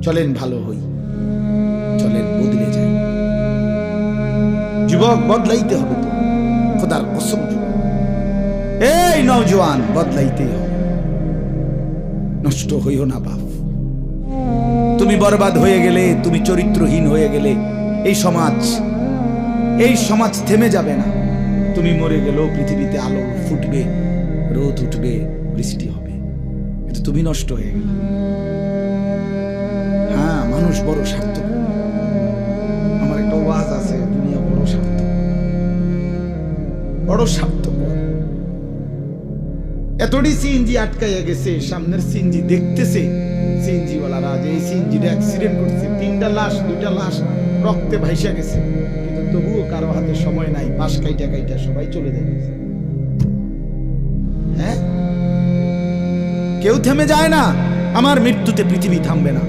চলেন ভালো হই, চলেন বদলে যাই। যুবক, বদলাইতে হবে তো, খোদার কসম যুবক, এই নওজোয়ান, বদলাইতে হবে। নষ্ট হইও না বাপ। তুমি বরবাদ হয়ে গেলে, তুমি চরিত্রহীন হয়ে গেলে এই সমাজ থেমে যাবে না। তুমি মরে গেলেও পৃথিবীতে আলো ফুটবে, রোদ উঠবে, বৃষ্টি হবে, কিন্তু তুমি নষ্ট হয়ে গেলে। হ্যাঁ, মানুষ বড় স্বার্থপর। আমার একটা ওয়াজ আছে, দুনিয়া বড় স্বার্থপর। এতটি সিএনজি আটকাইয়া গেছে, সামনের সিএনজি দেখতেছে, সিএনজিওয়ালারা যে এই সিএনজিটা অ্যাক্সিডেন্ট করছে, 3টা লাশ 2টা লাশ রক্তে ভাইসা গেছে, কিন্তু তবুও কারো হাতে সময় নাই, পাশ কাইটা সবাই চলে যাচ্ছে। হ্যাঁ, কেউ থেমে যায় না। আমার মৃত্যুতে পৃথিবী থামবে না।